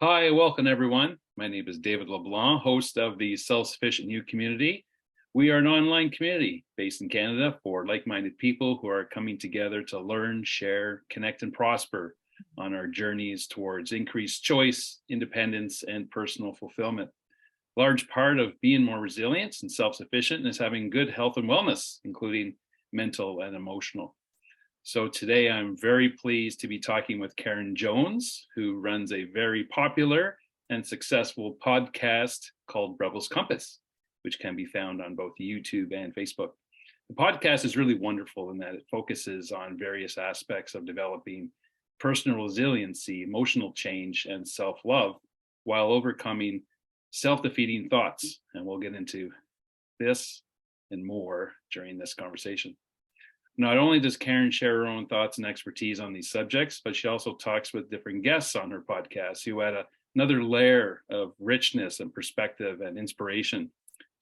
Hi, welcome everyone. My name is David LeBlanc, host of the Self-Sufficient Youth Community. We are an online community based in Canada for like-minded people who are coming together to learn, share, connect, and prosper on our journeys towards increased choice, independence, and personal fulfillment. A large part of being more resilient and self-sufficient is having good health and wellness, including mental and emotional. So today I'm very pleased to be talking with Karen Jones, who runs a very popular and successful podcast called Rebel's Compass, which can be found on both YouTube and Facebook. The podcast is really wonderful in that it focuses on various aspects of developing personal resiliency, emotional change, and self-love while overcoming self-defeating thoughts. And we'll get into this and more during this conversation. Not only does Karen share her own thoughts and expertise on these subjects, but she also talks with different guests on her podcast who add another layer of richness and perspective and inspiration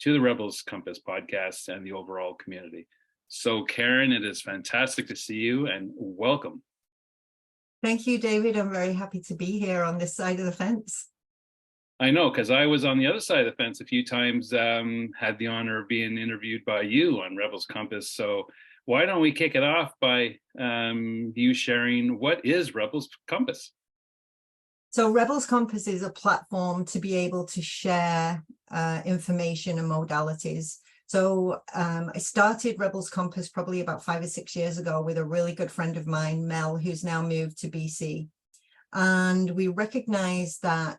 to the Rebels Compass podcast and the overall community. So Karen, it is fantastic to see you and welcome. Thank you, David. I'm very happy to be here on this side of the fence. I know, because I was on the other side of the fence a few times, had the honor of being interviewed by you on Rebels Compass. So why don't we kick it off by you sharing what is Rebels Compass? So Rebels Compass is a platform to be able to share information and modalities. So I started Rebels Compass probably about 5 or 6 years ago with a really good friend of mine, Mel, who's now moved to BC. And we recognized that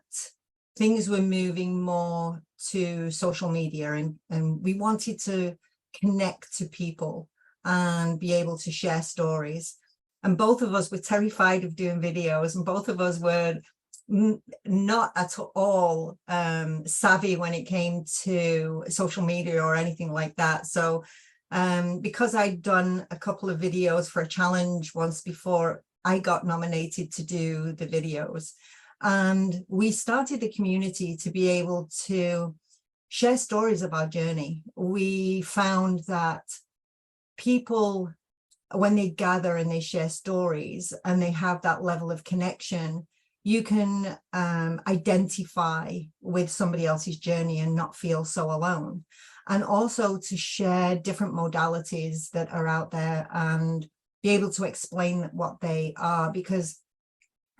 things were moving more to social media, and we wanted to connect to people and be able to share stories. And both of us were terrified of doing videos, and both of us were not at all savvy when it came to social media or anything like that. So because I'd done a couple of videos for a challenge once before, I got nominated to do the videos. And we started the community to be able to share stories of our journey. We found that people, when they gather and they share stories and they have that level of connection, you can identify with somebody else's journey and not feel so alone. And also to share different modalities that are out there and be able to explain what they are. Because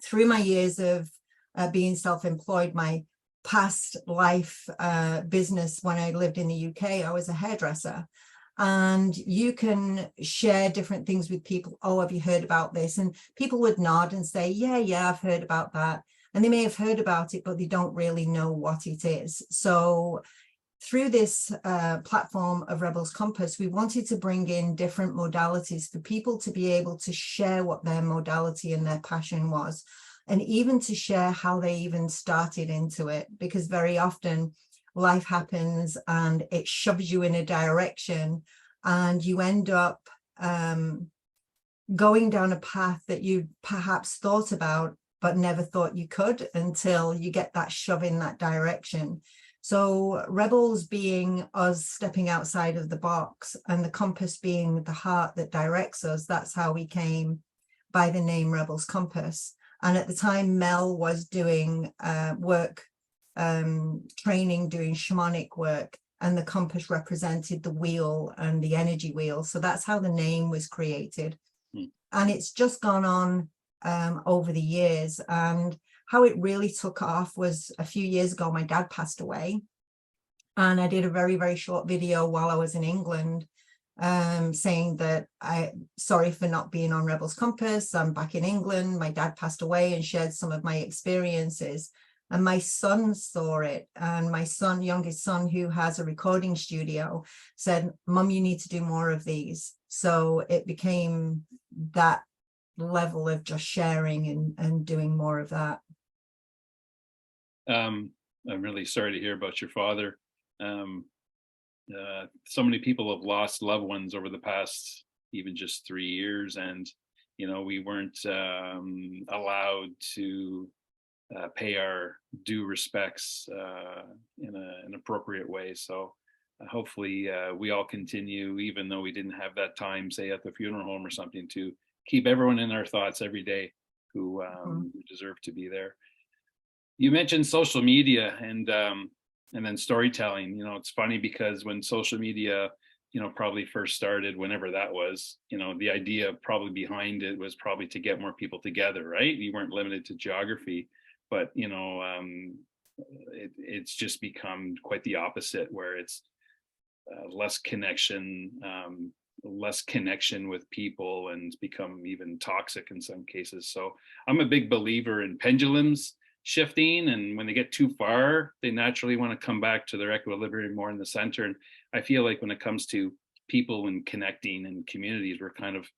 through my years of being self-employed, my past life business, when I lived in the UK, I was a hairdresser. And you can share different things with people. Oh, have you heard about this? And people would nod and say, yeah, I've heard about that. And they may have heard about it, but they don't really know what it is. So through this platform of Rebels Compass, we wanted to bring in different modalities for people to be able to share what their modality and their passion was, and even to share how they even started into it, because very often life happens and it shoves you in a direction and you end up going down a path that you perhaps thought about but never thought you could until you get that shove in that direction. So Rebels being us stepping outside of the box, and the compass being the heart that directs us, that's how we came by the name Rebels Compass. And at the time, Mel was doing training, doing shamanic work, and the compass represented the wheel and the energy wheel. So that's how the name was created. And it's just gone on over the years. And how it really took off was a few years ago, my dad passed away. And I did a very, very short video while I was in England saying that sorry for not being on Rebels Compass. I'm back in England. My dad passed away, and shared some of my experiences. And my son saw it, and my youngest son, who has a recording studio, said, Mum, you need to do more of these. So it became that level of just sharing and doing more of that. I'm really sorry to hear about your father. So many people have lost loved ones over the past even just 3 years, and we weren't allowed to pay our due respects in an appropriate way. So hopefully we all continue, even though we didn't have that time, say at the funeral home or something, to keep everyone in our thoughts every day who deserve to be there. You mentioned social media and then storytelling. It's funny because when social media, probably first started, whenever that was, the idea probably behind it was probably to get more people together, right? You weren't limited to geography, but it's just become quite the opposite, where it's less connection with people, and it's become even toxic in some cases. So I'm a big believer in pendulums shifting, and when they get too far, they naturally want to come back to their equilibrium more in the center. And I feel like when it comes to people and connecting and communities, we're kind of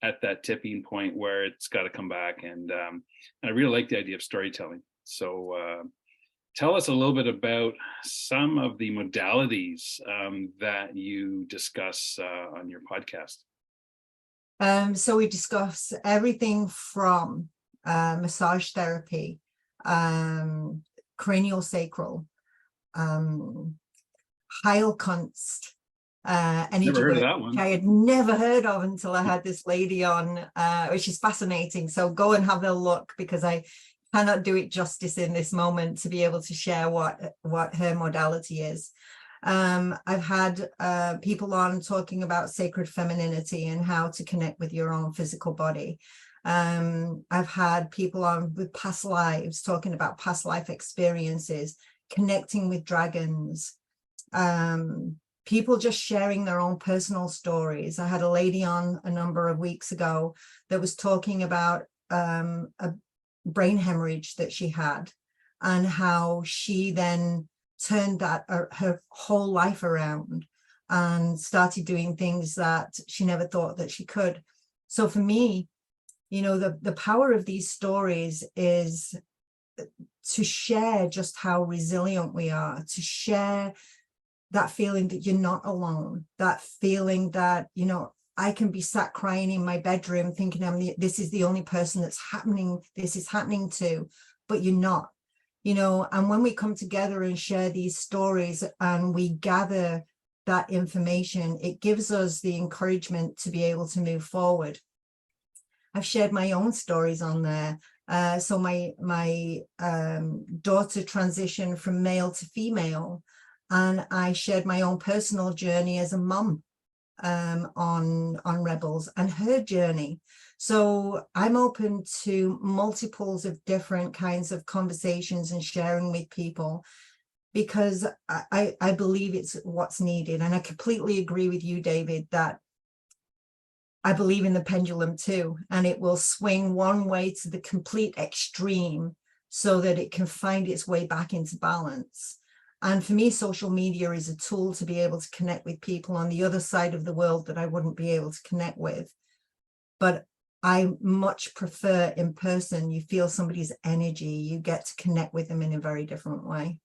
at that tipping point where it's got to come back. And I really like the idea of storytelling. So tell us a little bit about some of the modalities that you discuss on your podcast. So we discuss everything from massage therapy, cranial sacral, Heilkunst, energy Never heard of work, that which one. I had never heard of until I had this lady on, which is fascinating. So go and have a look, because I cannot do it justice in this moment to be able to share what her modality is. I've had people on talking about sacred femininity and how to connect with your own physical body. I've had people on with past lives, talking about past life experiences, connecting with dragons, people just sharing their own personal stories. I had a lady on a number of weeks ago that was talking about a brain hemorrhage that she had, and how she then turned that her whole life around and started doing things that she never thought that she could. So for me, the power of these stories is to share just how resilient we are, to share that feeling that you're not alone, that feeling that, I can be sat crying in my bedroom thinking this is the only person this is happening to, but you're not, and when we come together and share these stories and we gather that information, it gives us the encouragement to be able to move forward. I've shared my own stories on there. So my daughter transitioned from male to female, and I shared my own personal journey as a mum on Rebels, and her journey. So I'm open to multiples of different kinds of conversations and sharing with people, because I believe it's what's needed. And I completely agree with you, David, that I believe in the pendulum too, and it will swing one way to the complete extreme so that it can find its way back into balance. And for me, social media is a tool to be able to connect with people on the other side of the world that I wouldn't be able to connect with. But I much prefer in person. You feel somebody's energy, you get to connect with them in a very different way.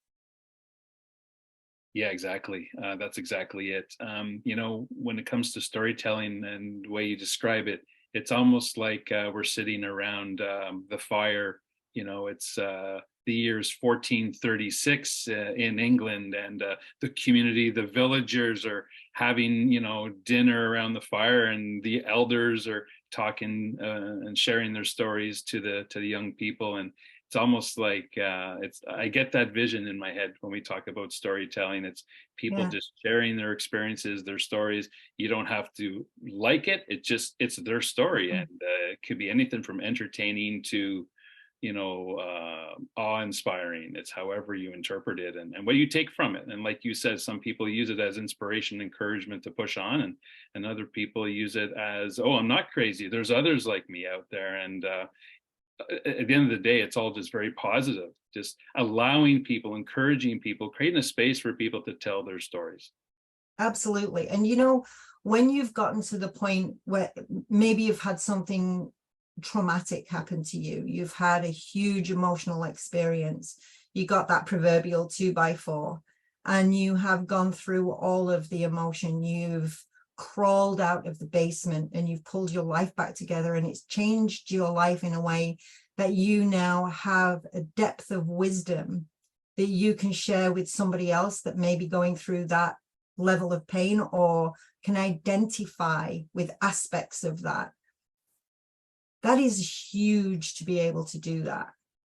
Yeah, exactly. That's exactly it. When it comes to storytelling and the way you describe it, it's almost like we're sitting around the fire. It's the year's 1436 in England, and the community, the villagers are having, dinner around the fire, and the elders are talking and sharing their stories to the young people. And it's almost like I get that vision in my head when we talk about storytelling. It's people just sharing their experiences, their stories. You don't have to like it. It's their story. And it could be anything from entertaining to, awe-inspiring. It's however you interpret it and what you take from it. And like you said, some people use it as inspiration, encouragement to push on, and other people use it as, oh, I'm not crazy. There's others like me out there. And at the end of the day, it's all just very positive, just allowing people, encouraging people, creating a space for people to tell their stories. Absolutely. And when you've gotten to the point where maybe you've had something traumatic happen to you, you've had a huge emotional experience, you got that proverbial 2x4, and you have gone through all of the emotion, you've crawled out of the basement and you've pulled your life back together, and it's changed your life in a way that you now have a depth of wisdom that you can share with somebody else that may be going through that level of pain, or can identify with aspects of that. That is huge to be able to do that.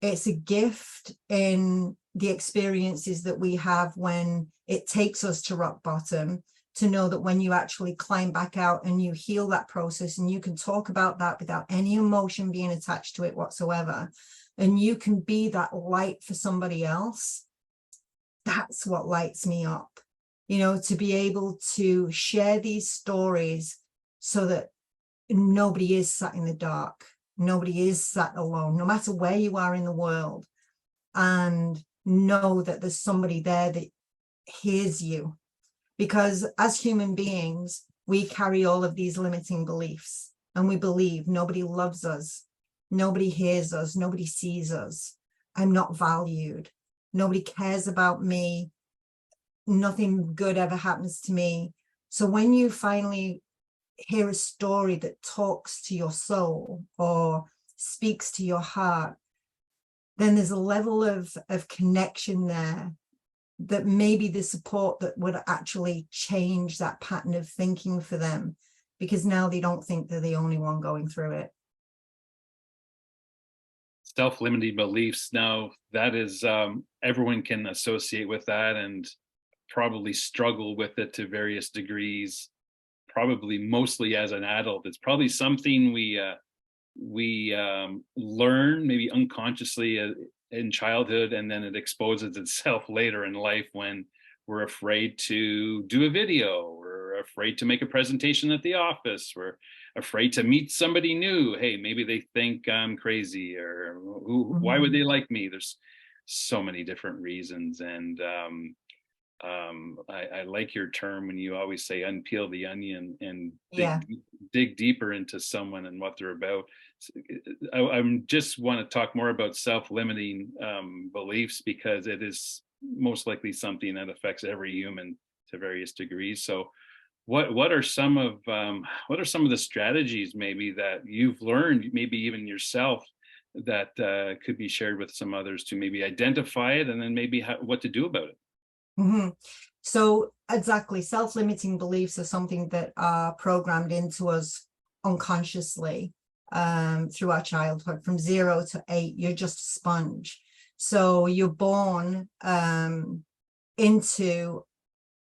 It's a gift in the experiences that we have when it takes us to rock bottom, to know that when you actually climb back out and you heal that process, and you can talk about that without any emotion being attached to it whatsoever, and you can be that light for somebody else. That's what lights me up, you know, to be able to share these stories so that nobody is sat in the dark. Nobody is sat alone, no matter where you are in the world, and know that there's somebody there that hears you. Because as human beings, we carry all of these limiting beliefs, and we believe nobody loves us, nobody hears us, nobody sees us, I'm not valued, nobody cares about me, nothing good ever happens to me. So when you finally hear a story that talks to your soul or speaks to your heart, then there's a level of connection there that maybe the support that would actually change that pattern of thinking for them, because now they don't think they're the only one going through it. Self-limiting beliefs, now that is, everyone can associate with that and probably struggle with it to various degrees, probably mostly as an adult. It's probably something we learn maybe unconsciously in childhood, and then it exposes itself later in life when we're afraid to do a video, we're afraid to make a presentation at the office, we're afraid to meet somebody new. Hey, maybe they think I'm crazy, or why would they like me? There's so many different reasons. And I like your term when you always say unpeel the onion and Yeah. dig deeper into someone and what they're about. I just want to talk more about self-limiting beliefs, because it is most likely something that affects every human to various degrees. So what are some of the strategies maybe that you've learned, maybe even yourself, that could be shared with some others to maybe identify it, and then maybe what to do about it? Mm-hmm. So exactly, self-limiting beliefs are something that are programmed into us unconsciously through our childhood. From 0 to 8, you're just a sponge. So you're born into,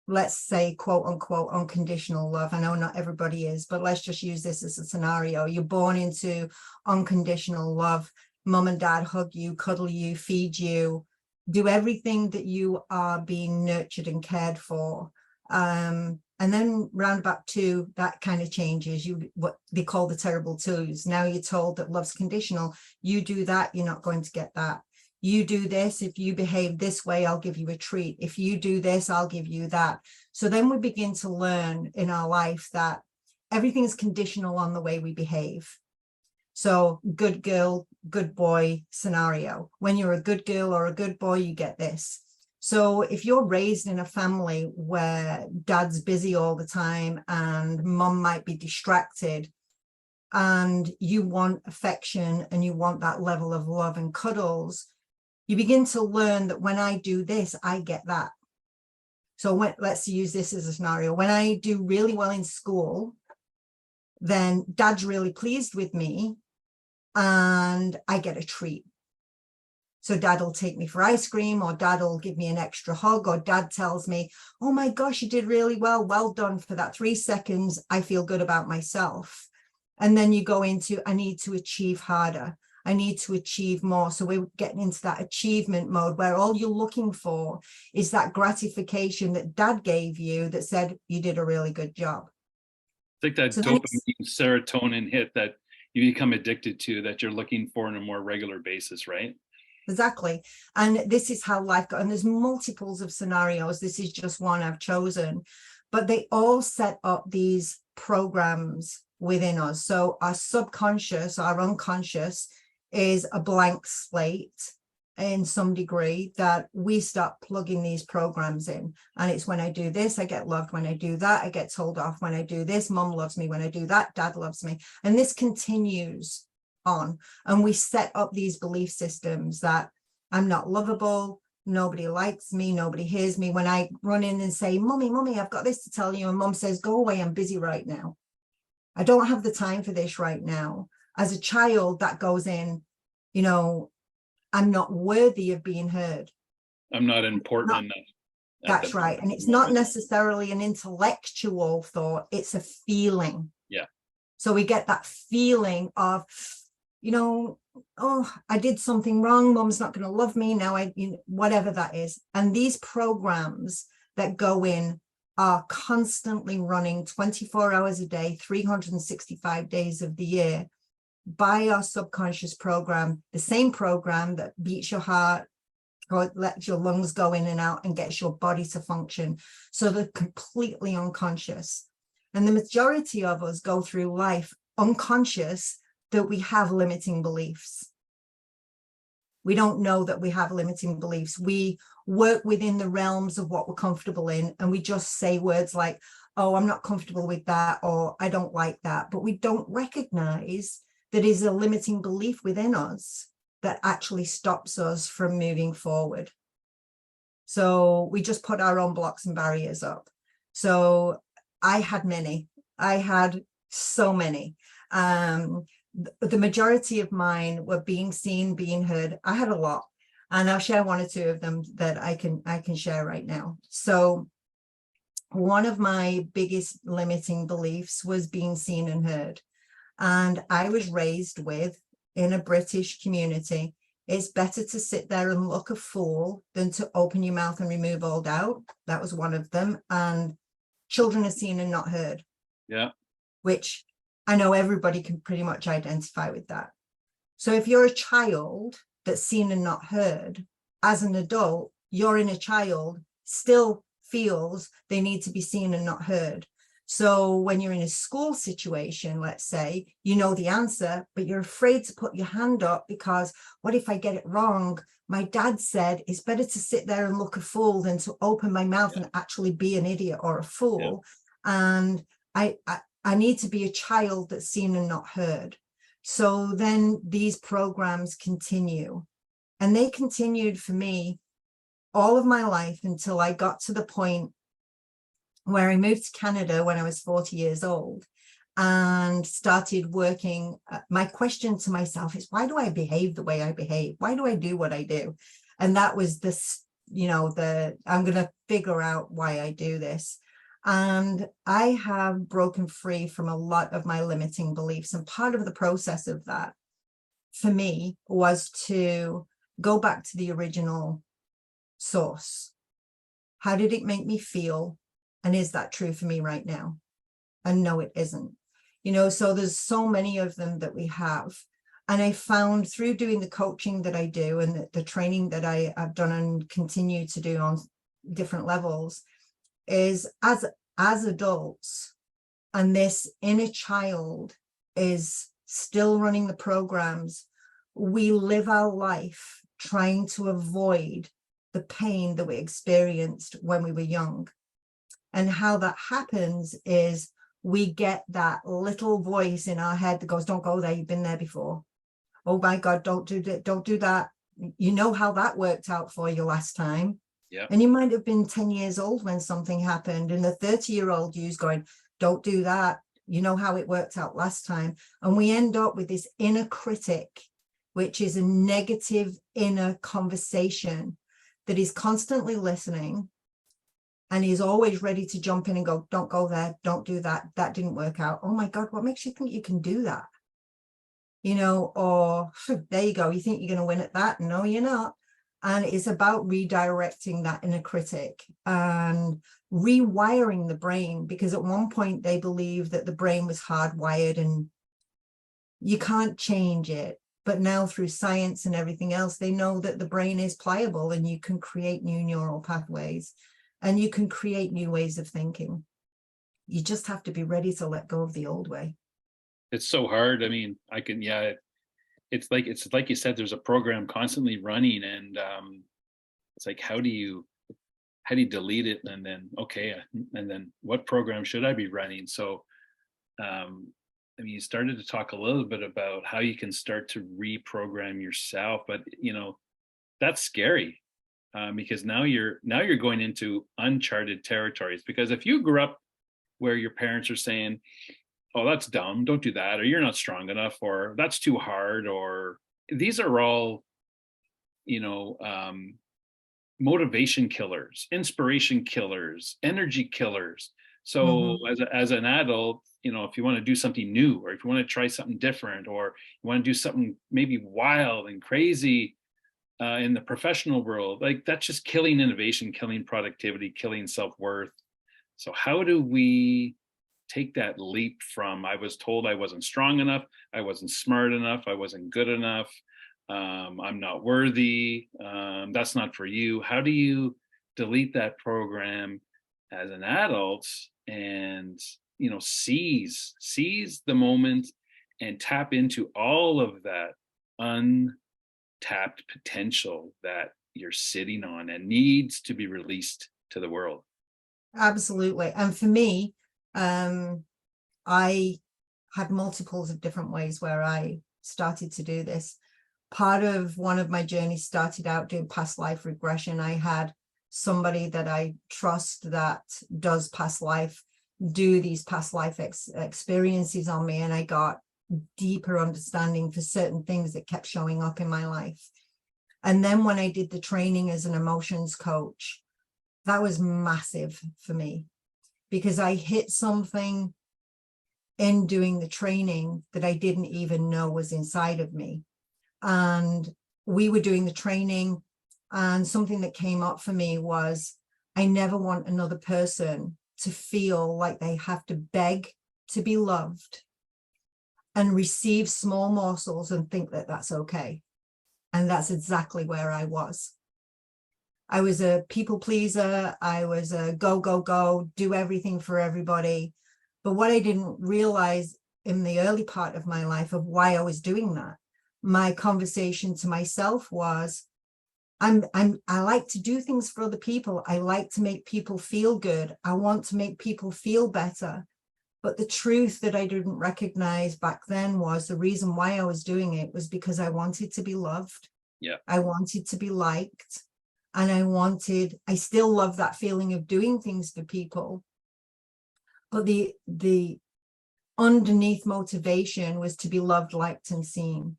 let's say, quote unquote, unconditional love. I know not everybody is, but let's just use this as a scenario. You're born into unconditional love. Mom and dad hug you, cuddle you, feed you, do everything that you are being nurtured and cared for. And then round about 2, that kind of changes. You, what they call the terrible twos. Now you're told that love's conditional. You do that, you're not going to get that. You do this, if you behave this way, I'll give you a treat. If you do this, I'll give you that. So then we begin to learn in our life that everything is conditional on the way we behave. So good girl, good boy scenario. When you're a good girl or a good boy, you get this. So if you're raised in a family where dad's busy all the time and mom might be distracted, and you want affection and you want that level of love and cuddles, you begin to learn that when I do this, I get that. So let's use this as a scenario. When I do really well in school, then dad's really pleased with me and I get a treat. So dad will take me for ice cream, or dad will give me an extra hug, or dad tells me, oh my gosh, you did really well. Well done. For that 3 seconds, I feel good about myself. And then you go into, I need to achieve harder. I need to achieve more. So we're getting into that achievement mode where all you're looking for is that gratification that dad gave you that said you did a really good job. It's like that dopamine serotonin hit that you become addicted to, that you're looking for on a more regular basis, right? Exactly. And this is how life goes. And there's multiples of scenarios. This is just one I've chosen, but they all set up these programs within us. So our subconscious, our unconscious is a blank slate in some degree that we start plugging these programs in. And it's when I do this, I get loved. When I do that, I get told off. When I do this, mom loves me. When I do that, dad loves me. And this continues on. And we set up these belief systems that I'm not lovable, nobody likes me, nobody hears me. When I run in and say, mommy, I've got this to tell you, and mom says, go away, I'm busy right now. I don't have the time for this right now. As a child, that goes in, you know, I'm not worthy of being heard. I'm not important Not, enough at that's right. And the it's not moment. necessarily an intellectual thought, it's a feeling. Yeah. So we get that feeling of, you know, oh, I did something wrong. Mom's not going to love me now. Whatever that is. And these programs that go in are constantly running 24 hours a day, 365 days of the year by our subconscious program, the same program that beats your heart, lets your lungs go in and out and gets your body to function. So they're completely unconscious. And the majority of us go through life unconscious that we have limiting beliefs. We don't know that we have limiting beliefs. We work within the realms of what we're comfortable in, and we just say words like, oh, I'm not comfortable with that, or I don't like that. But we don't recognize that is a limiting belief within us that actually stops us from moving forward. So we just put our own blocks and barriers up. So I had many. I had so many. The majority of mine were being seen, being heard. I had a lot, and I'll share one or two of them that I can share right now. So one of my biggest limiting beliefs was being seen and heard. And I was raised with, in a British community, it's better to sit there and look a fool than to open your mouth and remove all doubt. That was one of them. And children are seen and not heard. Yeah. Which I know everybody can pretty much identify with that. So if you're a child that's seen and not heard, as an adult, your inner child still feels they need to be seen and not heard. So when you're in a school situation, let's say, you know the answer, but you're afraid to put your hand up because what if I get it wrong? My dad said it's better to sit there and look a fool than to open my mouth and actually be an idiot or a fool. And I need to be a child that's seen and not heard. So then these programs continue, and they continued for me all of my life until I got to the point where I moved to Canada when I was 40 years old and started working. My question to myself is, why do I behave the way I behave? Why do I do what I do? And that was this, I'm going to figure out why I do this. And I have broken free from a lot of my limiting beliefs. And part of the process of that for me was to go back to the original source. How did it make me feel? And is that true for me right now? And no, it isn't. So there's so many of them that we have. And I found through doing the coaching that I do and the training that I've done and continue to do on different levels is as adults, and this inner child is still running the programs, we live our life trying to avoid the pain that we experienced when we were young. And how that happens is we get that little voice in our head that goes, don't go there, you've been there before. Oh my God, don't do that, don't do that. You know how that worked out for you last time. Yeah. And you might have been 10 years old when something happened, and the 30-year-old you's going, don't do that. You know how it worked out last time. And we end up with this inner critic, which is a negative inner conversation that is constantly listening. And he's always ready to jump in and go, don't go there, don't do that. That didn't work out. Oh my God, what makes you think you can do that? Or there you go. You think you're going to win at that? No, you're not. And it's about redirecting that inner critic and rewiring the brain, because at one point they believed that the brain was hardwired and you can't change it. But now through science and everything else, they know that the brain is pliable and you can create new neural pathways and you can create new ways of thinking. You just have to be ready to let go of the old way. It's so hard. I mean, it's like you said, there's a program constantly running, and it's like, how do you delete it? And then, okay, and then what program should I be running? So, I mean, you started to talk a little bit about how you can start to reprogram yourself, but that's scary, because now you're going into uncharted territories. Because if you grew up where your parents are saying, oh, that's dumb, don't do that, or you're not strong enough, or that's too hard, or these are all motivation killers, inspiration killers, energy killers. So Mhm. as an adult, if you want to do something new, or if you want to try something different, or you want to do something maybe wild and crazy in the professional world, like that's just killing innovation, killing productivity, killing self-worth. So how do we take that leap from I was told I wasn't strong enough, I wasn't smart enough, I wasn't good enough, I'm not worthy, that's not for you. How do you delete that program as an adult and seize the moment and tap into all of that untapped potential that you're sitting on and needs to be released to the world? Absolutely. And for me, I had multiples of different ways where I started to do this. Part of one of my journeys started out doing past life regression. I had somebody that I trust that does past life do these past life experiences on me, and I got deeper understanding for certain things that kept showing up in my life. And then when I did the training as an emotions coach, that was massive for me, because I hit something in doing the training that I didn't even know was inside of me. And we were doing the training, and something that came up for me was, I never want another person to feel like they have to beg to be loved and receive small morsels and think that that's okay. And that's exactly where I was. I was a people pleaser. I was a go, go, go, do everything for everybody. But what I didn't realize in the early part of my life of why I was doing that, my conversation to myself was, I like to do things for other people. I like to make people feel good. I want to make people feel better. But the truth that I didn't recognize back then was the reason why I was doing it was because I wanted to be loved. Yeah. I wanted to be liked. And I still love that feeling of doing things for people. But the underneath motivation was to be loved, liked, and seen.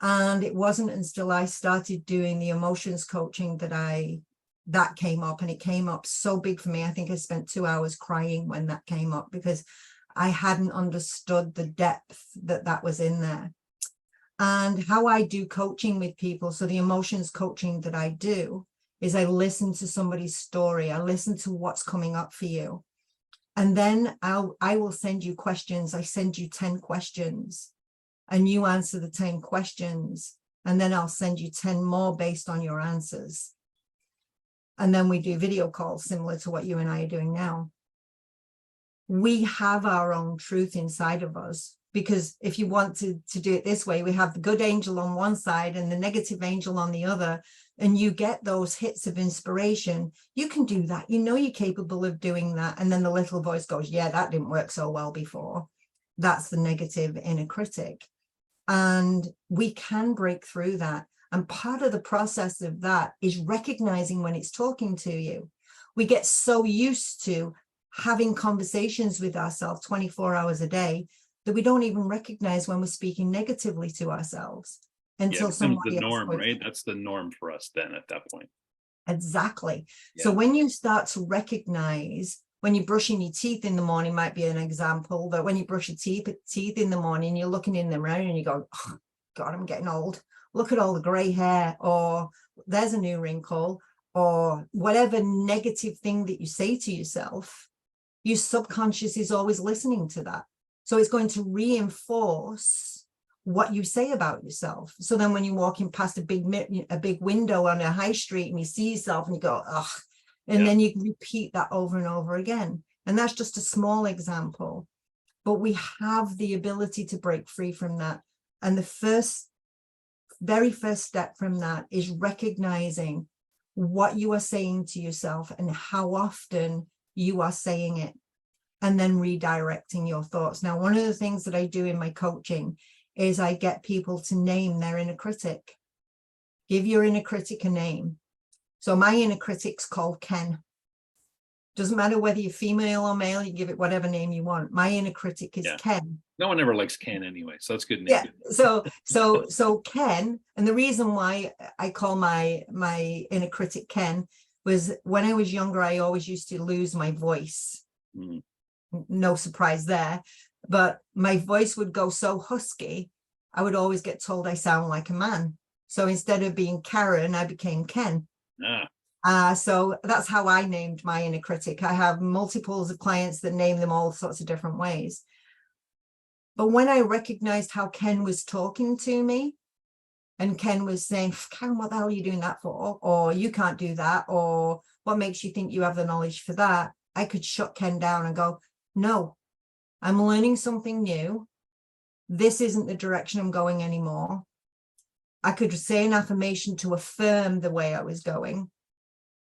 And it wasn't until I started doing the emotions coaching that came up, and it came up so big for me. I think I spent 2 hours crying when that came up, because I hadn't understood the depth that was in there. And how I do coaching with people, so the emotions coaching that I do is I listen to somebody's story. I listen to what's coming up for you. And then I will send you questions. I send you 10 questions and you answer the 10 questions. And then I'll send you 10 more based on your answers. And then we do video calls similar to what you and I are doing now. We have our own truth inside of us, because if you want to do it this way, we have the good angel on one side and the negative angel on the other, and you get those hits of inspiration. You can do that. You know you're capable of doing that. And then the little voice goes, yeah, that didn't work so well before. That's the negative inner critic. And we can break through that. And part of the process of that is recognizing when it's talking to you. We get so used to having conversations with ourselves 24 hours a day that we don't even recognize when we're speaking negatively to ourselves until somebody The else norm, puts right? That's the norm for us then at that point. Exactly. Yeah. So when you start to recognize, when you're brushing your teeth in the morning, might be an example, that when you brush your teeth in the morning, you're looking in the mirror and you go, oh, God, I'm getting old. Look at all the gray hair, or there's a new wrinkle, or whatever negative thing that you say to yourself, your subconscious is always listening to that. So it's going to reinforce what you say about yourself. So then when you're walking past a big window on a high street and you see yourself and you go, ugh, and then you repeat that over and over again. And that's just a small example, but we have the ability to break free from that. And the very first step from that is recognizing what you are saying to yourself and how often you are saying it, and then redirecting your thoughts. Now, one of the things that I do in my coaching is I get people to name their inner critic. Give your inner critic a name. So my inner critic's called Ken. Doesn't matter whether you're female or male, you give it whatever name you want. My inner critic is Ken. No one ever likes Ken anyway, so that's good name. Yeah. So Ken, and the reason why I call my inner critic Ken was when I was younger, I always used to lose my voice. No surprise there, but my voice would go so husky, I would always get told I sound like a man. So instead of being Karen, I became Ken. So that's how I named my inner critic. I have multiples of clients that name them all sorts of different ways. But when I recognized how Ken was talking to me, and Ken was saying, Karen, what the hell are you doing that for? Or you can't do that. Or what makes you think you have the knowledge for that? I could shut Ken down and go, no, I'm learning something new. This isn't the direction I'm going anymore. I could say an affirmation to affirm the way I was going.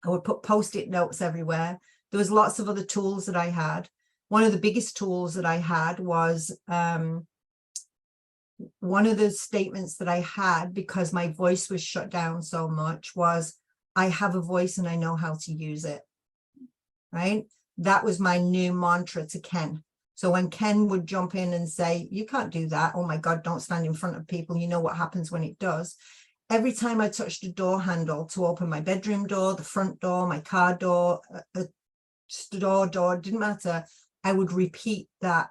I would put post-it notes everywhere. There was lots of other tools that I had. One of the biggest tools that I had was one of the statements that I had, because my voice was shut down so much, was I have a voice and I know how to use it. Right? That was my new mantra to Ken. So when Ken would jump in and say, you can't do that. Oh my God, don't stand in front of people. You know what happens when it does. Every time I touched a door handle to open my bedroom door, the front door, my car door, a store door, didn't matter. I would repeat that.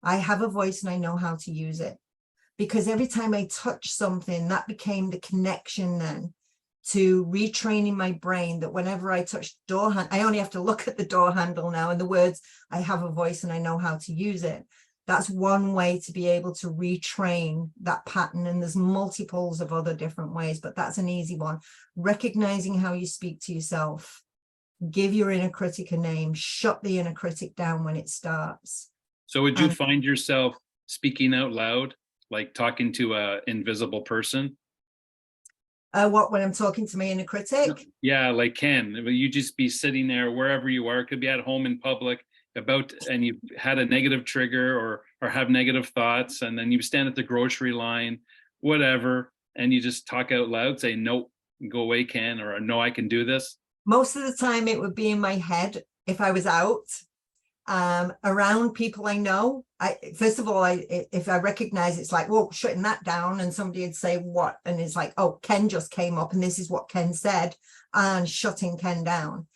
I have a voice and I know how to use it. Because every time I touch something, that became the connection then to retraining my brain that whenever I touch the door handle, I only have to look at the door handle now and the words, I have a voice and I know how to use it. That's one way to be able to retrain that pattern. And there's multiples of other different ways, but that's an easy one. Recognizing how you speak to yourself, give your inner critic a name, shut the inner critic down when it starts. So would you find yourself speaking out loud, like talking to an invisible person? What, when I'm talking to my inner critic? Yeah, like Ken, you just be sitting there wherever you are, it could be at home in public, and you've had a negative trigger or have negative thoughts, and then you stand at the grocery line, whatever, and you just talk out loud, say, no, go away, Ken, or no, I can do this. Most of the time it would be in my head if I was out. Around people I know, first of all, if I recognize it's like, whoa, shutting that down, and somebody would say what, and it's like, oh, Ken just came up and this is what Ken said, and shutting Ken down.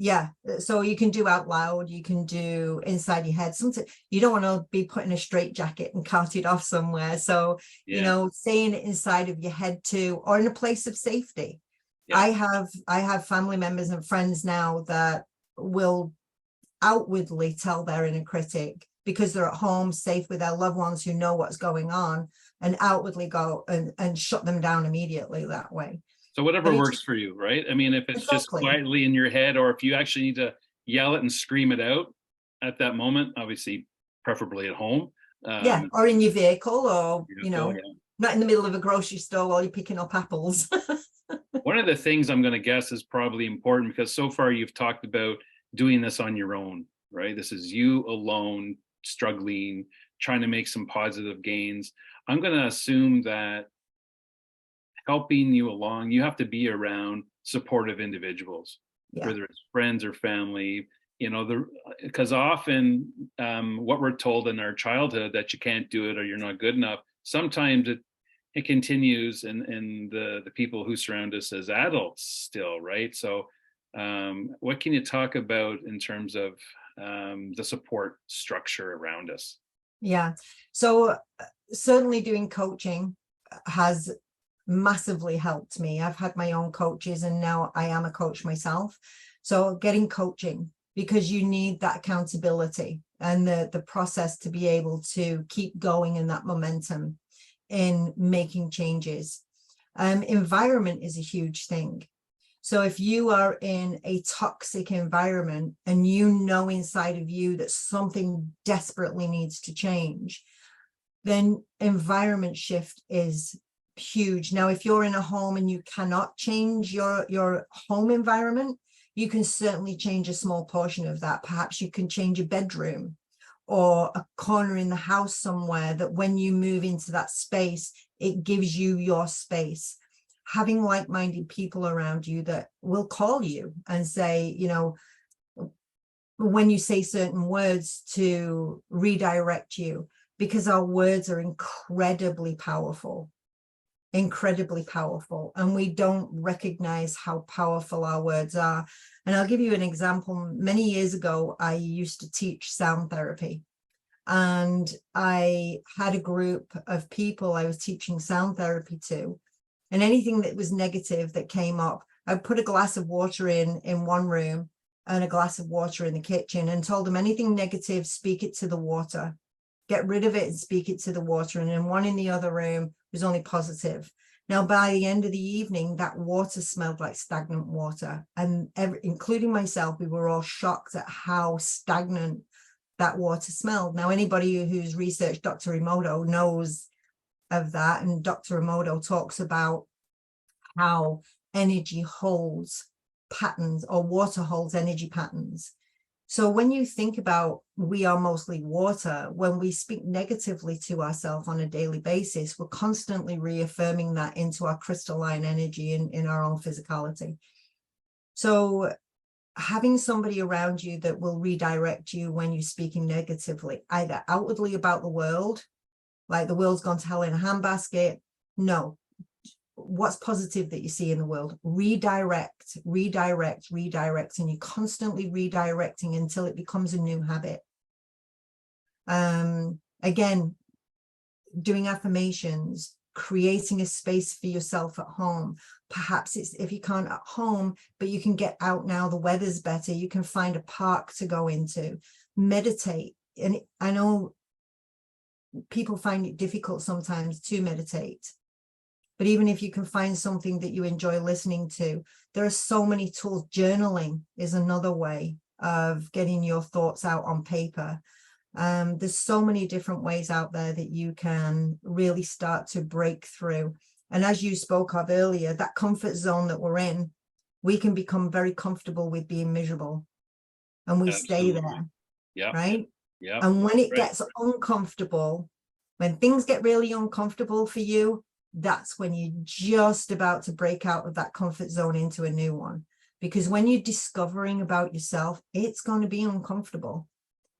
Yeah, so you can do out loud, you can do inside your head. Sometimes you don't want to be put in a straitjacket and carted off somewhere, so you know, saying it inside of your head too, or in a place of safety. I have family members and friends now that will outwardly tell their inner critic because they're at home safe with their loved ones who know what's going on, and outwardly go and shut them down immediately that way. So whatever works for you, right? I mean, if it's just quietly in your head, or if you actually need to yell it and scream it out at that moment, obviously preferably at home, or in your vehicle, or you know, not in the middle of a grocery store while you're picking up apples. One of the things I'm going to guess is probably important, because so far you've talked about doing this on your own, right? This is you alone, struggling, trying to make some positive gains. I'm going to assume that helping you along, you have to be around supportive individuals, whether it's friends or family, you know, because often what we're told in our childhood, that you can't do it or you're not good enough, sometimes it continues in the people who surround us as adults still, right? So what can you talk about in terms of the support structure around us? Yeah, so certainly doing coaching has massively helped me. I've had my own coaches and now I am a coach myself. So getting coaching, because you need that accountability and the process to be able to keep going in that momentum in making changes. Environment is a huge thing. So if you are in a toxic environment and you know inside of you that something desperately needs to change, then environment shift is huge. Now, if you're in a home and you cannot change your home environment, you can certainly change a small portion of that. Perhaps you can change a bedroom or a corner in the house somewhere, that when you move into that space, it gives you your space. having like-minded people around you that will call you and say, you know, when you say certain words, to redirect you, because our words are incredibly powerful, and we don't recognize how powerful our words are. And I'll give you an example. Many years ago, I used to teach sound therapy, and I had a group of people I was teaching sound therapy to, and anything that was negative that came up, I'd put a glass of water in one room and a glass of water in the kitchen, and told them anything negative, speak it to the water, get rid of it and speak it to the water. And then one in the other room was only positive. Now, by the end of the evening, that water smelled like stagnant water. And including myself, we were all shocked at how stagnant that water smelled. Now, anybody who's researched Dr. Emoto knows of that. And Dr. Emoto talks about how energy holds patterns, or water holds energy patterns. So when you think about, we are mostly water, when we speak negatively to ourselves on a daily basis, we're constantly reaffirming that into our crystalline energy in our own physicality. So having somebody around you that will redirect you when you're speaking negatively, either outwardly about the world, like the world's gone to hell in a handbasket. No, what's positive that you see in the world? Redirect, redirect, redirect, and you're constantly redirecting until it becomes a new habit. Again, doing affirmations, creating a space for yourself at home. Perhaps it's, if you can't at home, but you can get out now, the weather's better, you can find a park to go into, meditate. And I know people find it difficult sometimes to meditate, but even if you can find something that you enjoy listening to, there are so many tools. Journaling is another way of getting your thoughts out on paper. There's so many different ways out there that you can really start to break through. And as you spoke of earlier, that comfort zone that we're in, we can become very comfortable with being miserable, and we stay there. Yeah. Right. Yeah. And when it gets uncomfortable, when things get really uncomfortable for you, that's when you're just about to break out of that comfort zone into a new one. Because when you're discovering about yourself, it's going to be uncomfortable.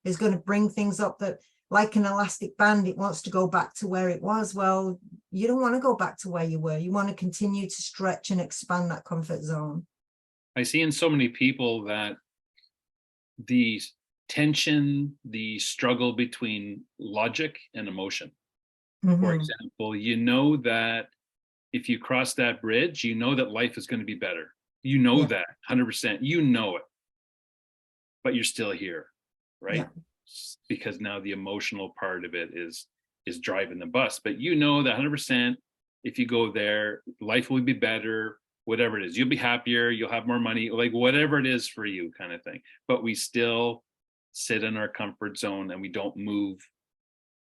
It's going to bring things up that, like an elastic band, it wants to go back to where it was. Well, you don't want to go back to where you were. You want to continue to stretch and expand that comfort zone. I see in so many people that the tension, the struggle between logic and emotion. For example, you know that if you cross that bridge, you know that life is going to be better. You know that 100%, you know it, but you're still here, right? Because now the emotional part of it is driving the bus. But you know that 100%, if you go there, life will be better, whatever it is. You'll be happier, you'll have more money, like whatever it is for you, kind of thing. But we still sit in our comfort zone, and we don't move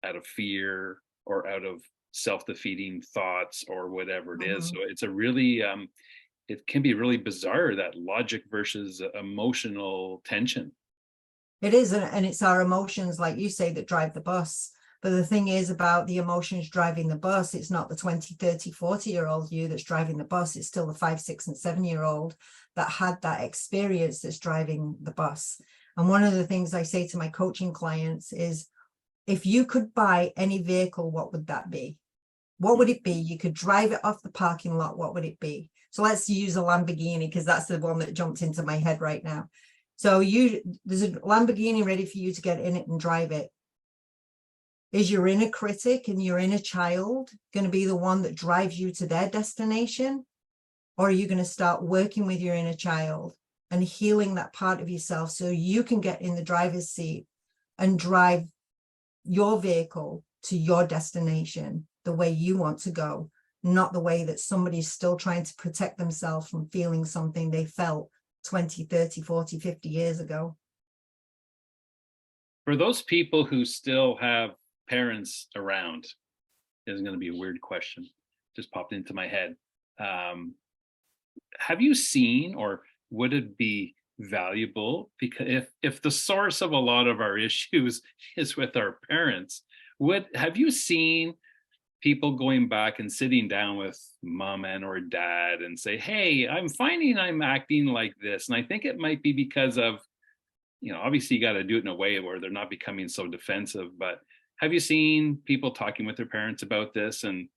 out of fear or out of self-defeating thoughts or whatever it is. So it's a really, it can be really bizarre, that logic versus emotional tension. It is, and it's our emotions, like you say, that drive the bus. But the thing is about the emotions driving the bus, it's not the 20, 30, 40-year-old you that's driving the bus. It's still the 5, 6, and 7-year-old that had that experience that's driving the bus. And one of the things I say to my coaching clients is, if you could buy any vehicle, what would that be? What would it be? You could drive it off the parking lot. What would it be? So let's use a Lamborghini, because that's the one that jumped into my head right now. So there's a Lamborghini ready for you to get in it and drive it. Is your inner critic and your inner child going to be the one that drives you to their destination? Or are you going to start working with your inner child and healing that part of yourself so you can get in the driver's seat and drive your vehicle to your destination the way you want to go, not the way that somebody's still trying to protect themselves from feeling something they felt 20, 30, 40, 50 years ago. For those people who still have parents around, this is going to be a weird question, just popped into my head. Have you seen, or would it be valuable, because if the source of a lot of our issues is with our parents, have you seen people going back and sitting down with mom and or dad and say, hey, I'm finding I'm acting like this. And I think it might be because of, obviously you got to do it in a way where they're not becoming so defensive. But have you seen people talking with their parents about this and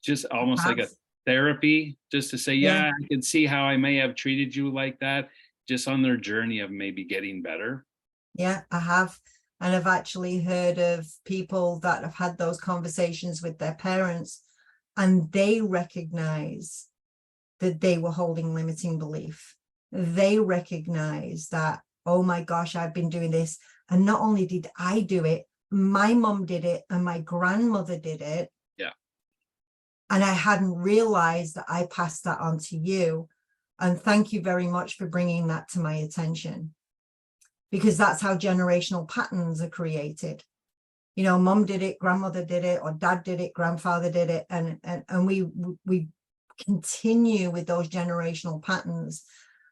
just almost like a Perhaps. therapy, just to say, Yeah. yeah, I can see how I may have treated you like that, just on their journey of maybe getting better? Yeah, I have. And I've actually heard of people that have had those conversations with their parents, and they recognize that they were holding limiting belief. They recognize that, oh my gosh, I've been doing this. And not only did I do it, my mom did it and my grandmother did it. Yeah. And I hadn't realized that I passed that on to you. And thank you very much for bringing that to my attention, because that's how generational patterns are created. Mom did it, grandmother did it, or dad did it, grandfather did it. And we continue with those generational patterns.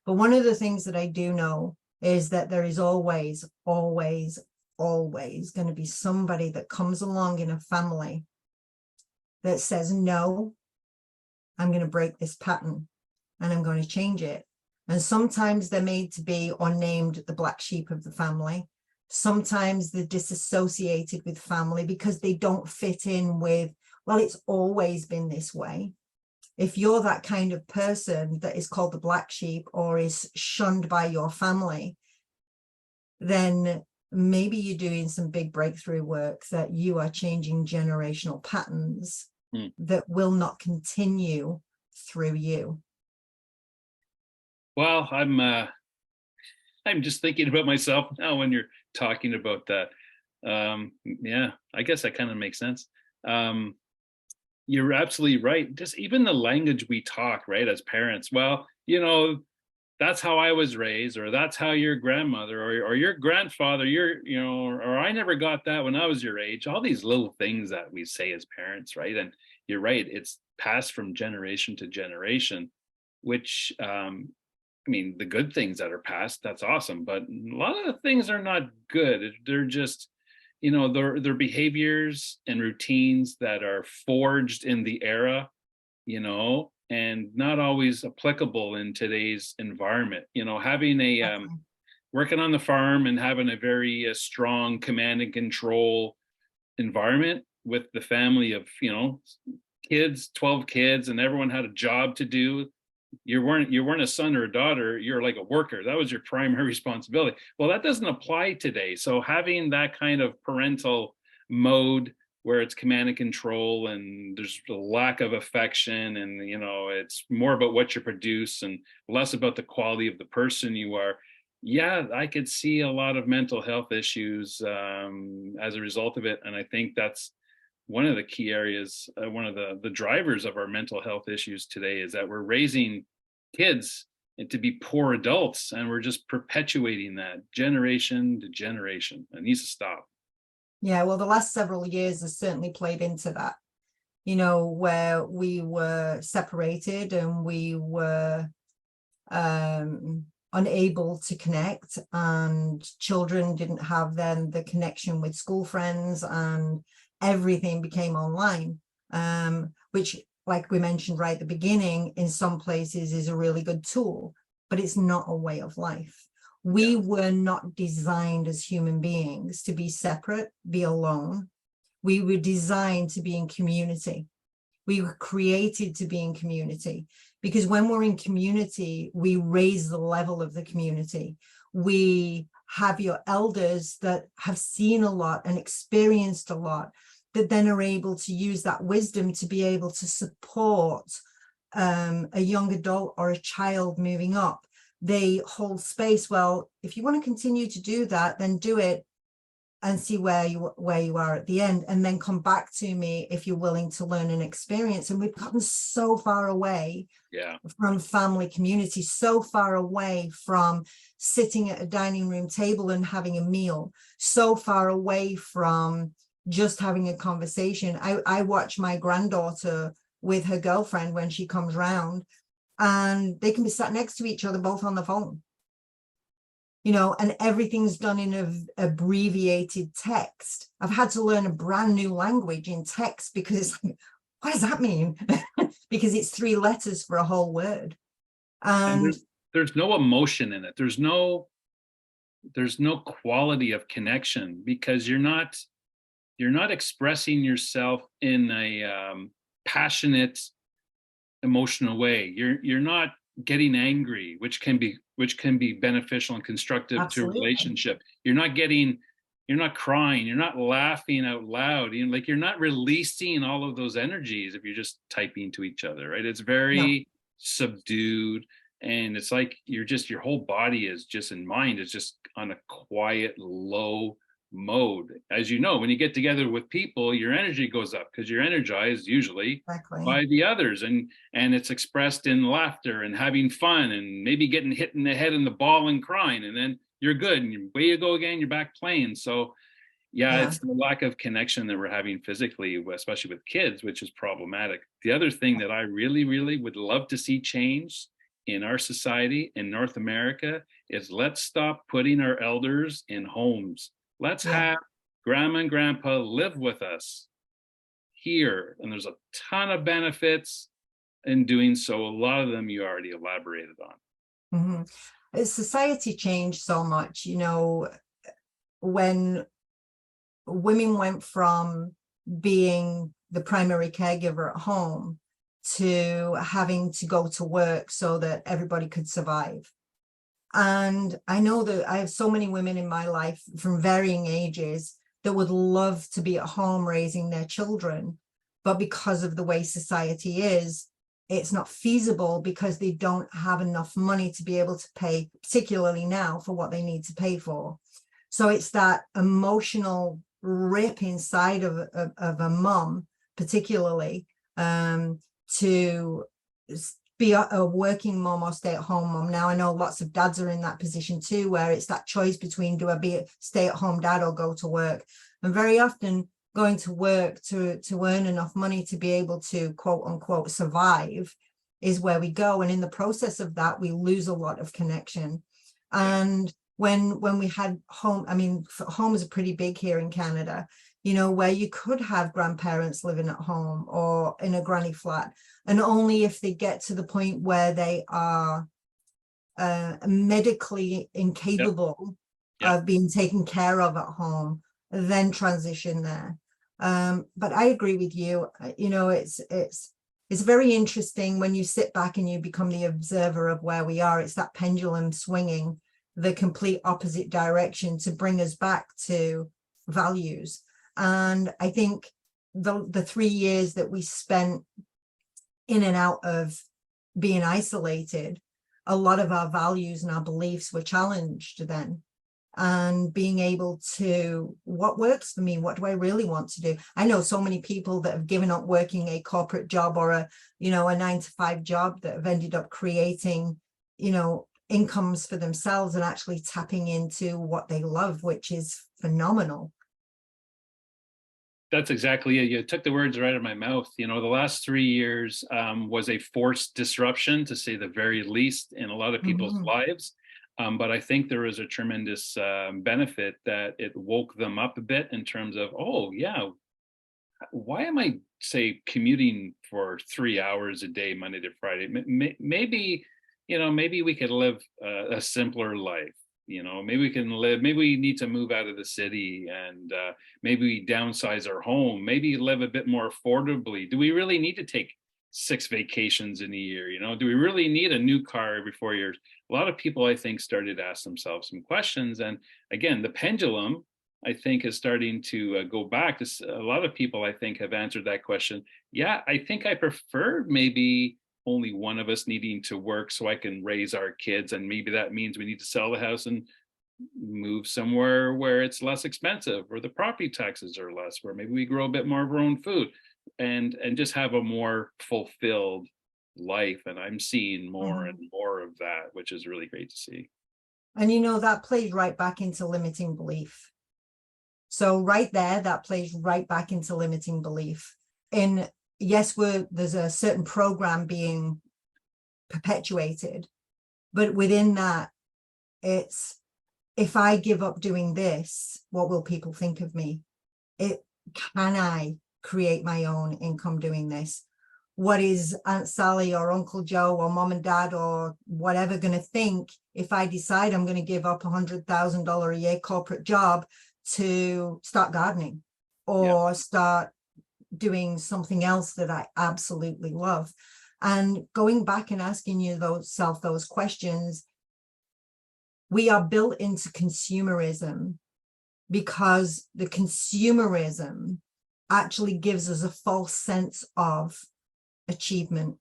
But one of the things that I do know is that there is always, always, always going to be somebody that comes along in a family that says, no, I'm going to break this pattern and I'm going to change it. And sometimes they're made to be or named the black sheep of the family. Sometimes they're disassociated with family because they don't fit in with, well, it's always been this way. If you're that kind of person that is called the black sheep or is shunned by your family, then maybe you're doing some big breakthrough work, that you are changing generational patterns that will not continue through you. Well, I'm just thinking about myself now when you're talking about that. Yeah, I guess that kind of makes sense. You're absolutely right. Just even the language we talk, right, as parents. Well, that's how I was raised, or that's how your grandmother or your grandfather, or I never got that when I was your age. All these little things that we say as parents, right? And you're right, it's passed from generation to generation, which the good things that are passed, that's awesome. But a lot of the things are not good. They're just, they're behaviors and routines that are forged in the era, and not always applicable in today's environment. Having a working on the farm and having a very strong command and control environment with the family of, kids, 12 kids, and everyone had a job to do. You weren't a son or a daughter, you're like a worker. That was your primary responsibility. Well, that doesn't apply today. So having that kind of parental mode where it's command and control and there's a lack of affection, and it's more about what you produce and less about the quality of the person you are. Yeah, I could see a lot of mental health issues as a result of it. And I think that's one of the key areas, one of the drivers of our mental health issues today, is that we're raising kids to be poor adults, and we're just perpetuating that generation to generation. It needs to stop. Yeah, well, the last several years has certainly played into that, where we were separated and we were unable to connect, and children didn't have then the connection with school friends, and everything became online, which, like we mentioned right at the beginning, in some places is a really good tool, but it's not a way of life. We were not designed as human beings to be separate, be alone. We were designed to be in community. We were created to be in community, because when we're in community, we raise the level of the community. We have your elders that have seen a lot and experienced a lot, that then are able to use that wisdom to be able to support a young adult or a child moving up. They hold space. Well, if you want to continue to do that, then do it and see where you are at the end, and then come back to me if you're willing to learn and experience. And we've gotten so far away from family community, so far away from sitting at a dining room table and having a meal, so far away from just having a conversation. I watch my granddaughter with her girlfriend when she comes round, and they can be sat next to each other, both on the phone. and everything's done in a abbreviated text. I've had to learn a brand new language in text because it's like, what does that mean? Because it's 3 letters for a whole word. And And there's no emotion in it. There's no quality of connection, because you're not expressing yourself in a passionate, emotional way. You're not getting angry, which can be beneficial and constructive to a absolutely, relationship. You're not crying, you're not laughing out loud, like you're not releasing all of those energies if you're just typing to each other, right? It's no, very subdued, and it's like your whole body is just, in mind is just on a quiet, low mode. As you know, when you get together with people, your energy goes up because you're energized usually exactly. by the others, and it's expressed in laughter and having fun and maybe getting hit in the head in the ball and crying, and then you're good and away you go again, you're back playing. So yeah, Yeah, it's the lack of connection that we're having physically, especially with kids, which is problematic. The other thing that I really, really would love to see change in our society in North America is, let's stop putting our elders in homes. Let's yeah. have grandma and grandpa live with us here. And there's a ton of benefits in doing so. A lot of them you already elaborated on. Mhm. Society changed so much, when women went from being the primary caregiver at home to having to go to work so that everybody could survive. And I know that I have so many women in my life from varying ages that would love to be at home raising their children, but because of the way society is, it's not feasible because they don't have enough money to be able to pay, particularly now, for what they need to pay for. So it's that emotional rip inside of a mom, particularly, to be a working mom or stay at home mom. Now, I know lots of dads are in that position too, where it's that choice between, do I be a stay at home dad or go to work? And very often going to work to earn enough money to be able to quote unquote survive is where we go. And in the process of that, we lose a lot of connection. Yeah. And when we had home, I mean, homes are pretty big here in Canada, where you could have grandparents living at home or in a granny flat, and only if they get to the point where they are medically Yep. incapable Yep. of being taken care of at home, then transition there. But I agree with you. It's very interesting when you sit back and you become the observer of where we are. It's that pendulum swinging the complete opposite direction to bring us back to values. And I think the 3 years that we spent in and out of being isolated, a lot of our values and our beliefs were challenged then. And being able to, what works for me? What do I really want to do? I know so many people that have given up working a corporate job or a 9-to-5 job that have ended up creating, incomes for themselves and actually tapping into what they love, which is phenomenal. That's exactly it. You took the words right out of my mouth. The last 3 years was a forced disruption, to say the very least, in a lot of people's Mhm. lives. But I think there was a tremendous benefit that it woke them up a bit in terms of, oh, yeah, why am I, say, commuting for 3 hours a day, Monday to Friday? Maybe we could live a simpler life. Maybe we can live, maybe we need to move out of the city, and maybe we downsize our home, maybe live a bit more affordably. Do we really need to take 6 vacations in a year? Do we really need a new car every 4 years? A lot of people, I think, started to ask themselves some questions. And again, the pendulum, I think, is starting to go back. A lot of people, I think, have answered that question. Yeah, I think I prefer maybe only one of us needing to work so I can raise our kids. And maybe that means we need to sell the house and move somewhere where it's less expensive, or the property taxes are less, where maybe we grow a bit more of our own food, and just have a more fulfilled life. And I'm seeing more and Mhm. more of that, which is really great to see. And that plays right back into limiting belief. So right there, that plays right back into limiting belief. And yes, there's a certain program being perpetuated, but within that, it's if I give up doing this, what will people think of me? Can I create my own income doing this? What is Aunt Sally or Uncle Joe or mom and dad or whatever going to think if I decide I'm going to give up $100,000 a year corporate job to start gardening or start doing something else that I absolutely love? And going back and asking yourself those questions, we are built into consumerism because the consumerism actually gives us a false sense of achievement.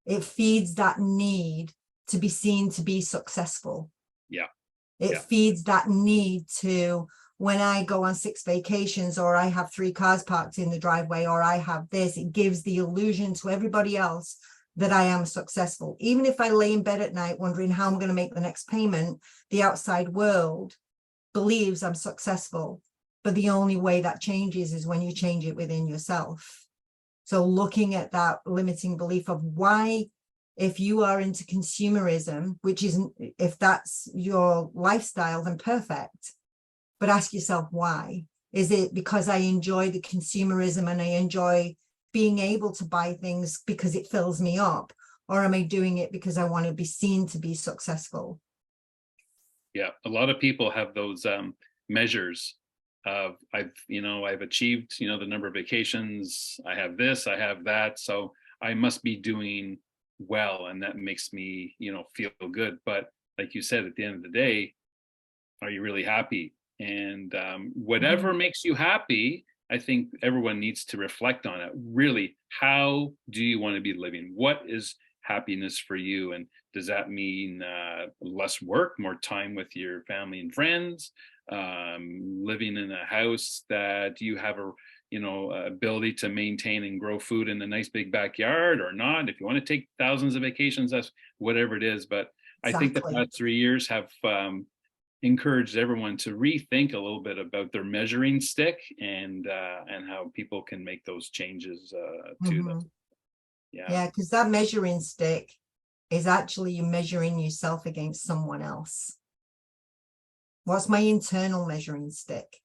It feeds that need to be seen to be successful. It feeds that need to, when I go on 6 vacations, or I have 3 cars parked in the driveway, or I have this, it gives the illusion to everybody else that I am successful. Even if I lay in bed at night wondering how I'm going to make the next payment, the outside world believes I'm successful. But the only way that changes is when you change it within yourself. So looking at that limiting belief of why, if you are into consumerism, which isn't, if that's your lifestyle, then perfect. But ask yourself why. Is it because I enjoy the consumerism and I enjoy being able to buy things because it fills me up? Or am I doing it because I want to be seen to be successful? Yeah, a lot of people have those measures of I've achieved, the number of vacations, I have this, I have that, so I must be doing well, and that makes me, feel good. But like you said, at the end of the day, are you really happy? And whatever makes you happy, I think everyone needs to reflect on it. Really, how do you want to be living? What is happiness for you? And does that mean less work, more time with your family and friends, living in a house that you have a ability to maintain and grow food in a nice big backyard, or not? If you want to take thousands of vacations, that's whatever it is. But I think the past 3 years have encouraged everyone to rethink a little bit about their measuring stick and how people can make those changes to them. Yeah, because that measuring stick is actually you measuring yourself against someone else. What's my internal measuring stick?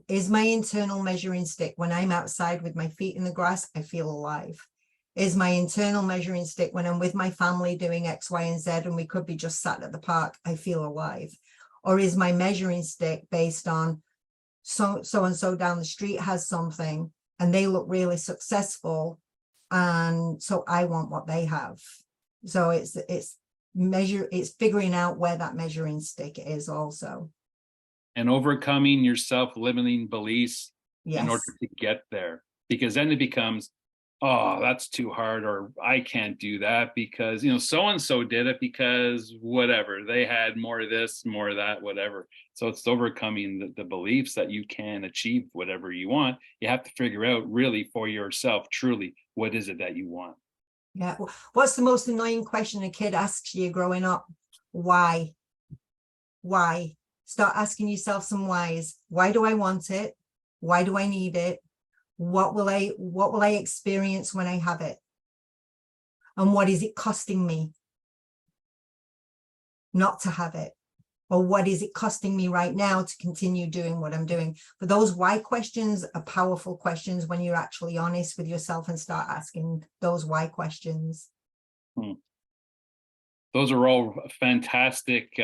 Is my internal measuring stick when I'm outside with my feet in the grass, I feel alive? Is my internal measuring stick when I'm with my family doing X, Y, and Z, and we could be just sat at the park, I feel alive? Or is my measuring stick based on so and so down the street has something and they look really successful, and so I want what they have? So it's figuring out where that measuring stick is also. And overcoming your self-limiting beliefs in order to get there, because then it becomes, oh, that's too hard, or I can't do that because so and so did it because whatever, they had more of this, more of that, whatever. So it's overcoming the beliefs that you can achieve whatever you want. You have to figure out really for yourself, truly, what is it that you want? Yeah. What's the most annoying question a kid asks you growing up? Why? Start asking yourself some whys. Why do I want it? Why do I need it? What will I experience when I have it? And what is it costing me not to have it? Or what is it costing me right now to continue doing what I'm doing? But those why questions are powerful questions when you're actually honest with yourself and start asking those why questions. Those are all fantastic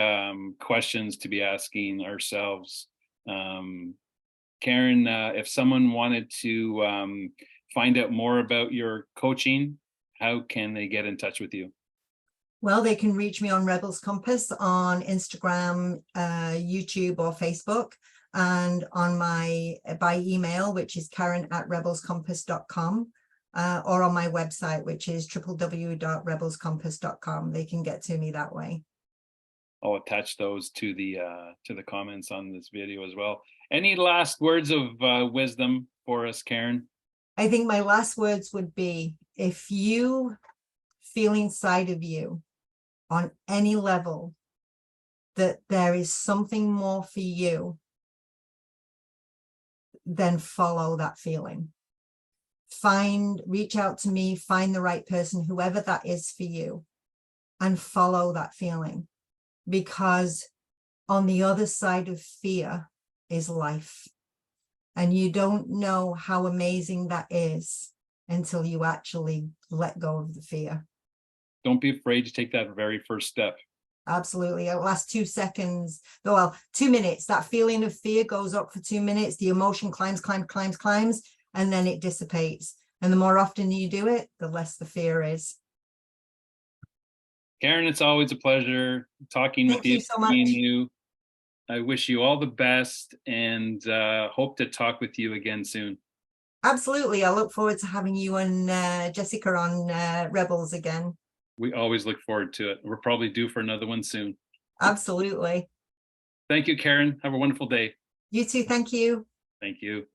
questions to be asking ourselves. Karen, if someone wanted to find out more about your coaching, how can they get in touch with you? Well, they can reach me on Rebels Compass on Instagram, YouTube, or Facebook, and on by email, which is karen@rebelscompass.com, or on my website, which is www.rebelscompass.com. They can get to me that way. I'll attach those to the comments on this video as well. Any last words of wisdom for us, Karen? I think my last words would be, if you feel inside of you on any level that there is something more for you, then follow that feeling. Reach out to me, find the right person, whoever that is for you, and follow that feeling. because on the other side of fear is life. And you don't know how amazing that is until you actually let go of the fear. Don't be afraid to take that very first step. Absolutely. It lasts 2 seconds. Well, 2 minutes. That feeling of fear goes up for 2 minutes. The emotion climbs, and then it dissipates. And the more often you do it, the less the fear is. Karen, it's always a pleasure talking with Thank you so much. seeing you. I wish you all the best and hope to talk with you again soon. Absolutely. I look forward to having you and Jessica on Rebels again. We always look forward to it. We're probably due for another one soon. Absolutely. Thank you, Karen. Have a wonderful day. You too. Thank you. Thank you.